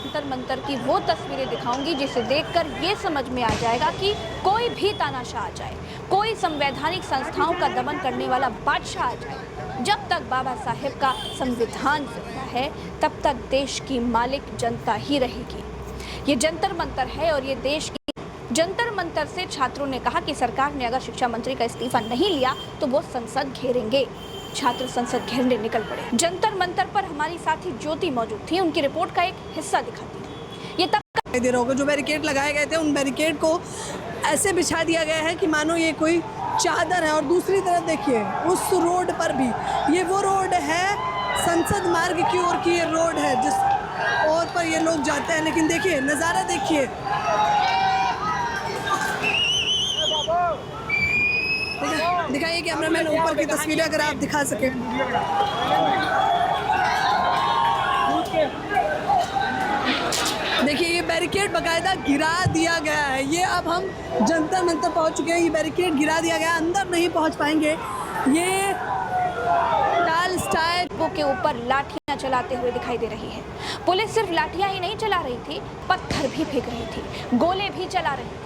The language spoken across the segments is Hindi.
जंतर मंतर की वो तस्वीरें दिखाऊंगी जिसे देखकर ये समझ में आ जाएगा कि कोई भी तानाशाह आ जाए, कोई संवैधानिक संस्थाओं का दमन करने वाला बादशाह आ जाए, जब तक बाबा साहेब का संविधान जिंदा है तब तक देश की मालिक जनता ही रहेगी। ये जंतर मंतर है और ये देश की जंतर मंतर से छात्रों ने कहा कि सरकार ने अगर शिक्षा मंत्री का इस्तीफा नहीं लिया तो वो संसद घेरेंगे। छात्र संसद घेरने निकल पड़े। जंतर मंतर पर हमारी साथी ज्योति मौजूद थी, उनकी रिपोर्ट का एक हिस्सा दिखाती है। ये तब दे रहा होगा जो बैरिकेड लगाए गए थे, उन बैरिकेड को ऐसे बिछा दिया गया है कि मानो ये कोई चादर है। और दूसरी तरफ देखिए उस रोड पर भी, ये वो रोड है संसद मार्ग की ओर की, ये रोड है जिस और पर ये लोग जाते हैं। लेकिन देखिए नज़ारा देखिए, दिखाइए कैमरामैन ऊपर की तस्वीरें अगर आप दिखा सकें। देखिए ये बैरिकेड बाकायदा गिरा दिया गया है। ये अब हम जंतर मंतर पहुंच चुके हैं, ये बैरिकेड गिरा दिया गया, अंदर नहीं पहुंच पाएंगे। ये टाल स्टाइल के ऊपर लाठियां चलाते हुए दिखाई दे रही है। पुलिस सिर्फ लाठियां ही नहीं चला रही थी, पत्थर भी फेंक रही थी, गोले भी चला रही थी।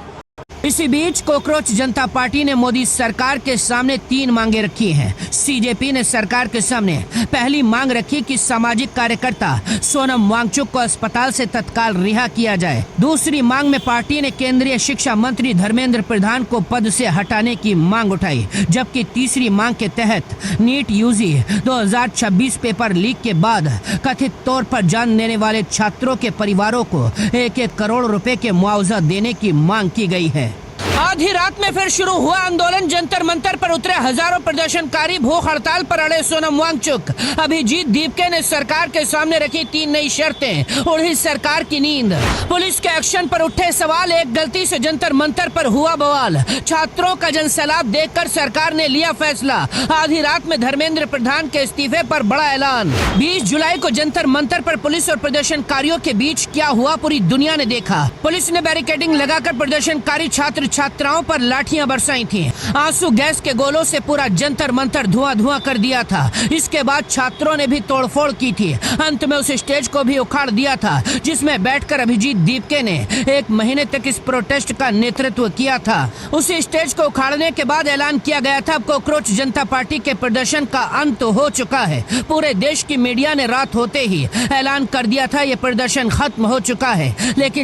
इसी बीच कोकरोच जनता पार्टी ने मोदी सरकार के सामने 3 मांगे रखी हैं। सीजेपी ने सरकार के सामने पहली मांग रखी कि सामाजिक कार्यकर्ता सोनम वांगचुक को अस्पताल से तत्काल रिहा किया जाए। दूसरी मांग में पार्टी ने केंद्रीय शिक्षा मंत्री धर्मेंद्र प्रधान को पद से हटाने की मांग उठाई, जबकि तीसरी मांग के तहत नीट यूजी 2026 पेपर लीक के बाद कथित तौर पर जान देने वाले छात्रों के परिवारों को 1-1 करोड़ रुपए के मुआवजा देने की मांग की गई है। आधी रात में फिर शुरू हुआ आंदोलन। जंतर मंतर पर उतरे हजारों प्रदर्शनकारी। भूख हड़ताल पर अड़े सोनम वांगचुक। अभिजीत दीपके ने सरकार के सामने रखी 3 नई शर्तें। उड़ी सरकार की नींद। पुलिस के एक्शन पर उठे सवाल। एक गलती से जंतर मंतर पर हुआ बवाल। छात्रों का जनसैलाब देखकर सरकार ने लिया फैसला। आधी रात में धर्मेंद्र प्रधान के इस्तीफे पर बड़ा ऐलान। 20 जुलाई को जंतर मंतर पर पुलिस और प्रदर्शनकारियों के बीच क्या हुआ पूरी दुनिया ने देखा। पुलिस ने बैरिकेडिंग लगाकर प्रदर्शनकारी छात्राओं पर लाठियां बरसाई थी। आंसू गैस के गोलों से पूरा जंतर मंतर धुआं कर दिया था। इसके बाद छात्रों ने भी तोड़फोड़ की थी। अंत में उस स्टेज को भी उखाड़ दिया था जिसमें बैठकर अभिजीत दीपके ने 1 महीने तक इस प्रोटेस्ट का नेतृत्व किया था। उसी स्टेज को उखाड़ने के बाद ऐलान किया गया था कोकरोच जनता पार्टी के प्रदर्शन का अंत हो चुका है। पूरे देश की मीडिया ने रात होते ही ऐलान कर दिया था ये प्रदर्शन खत्म हो चुका है। लेकिन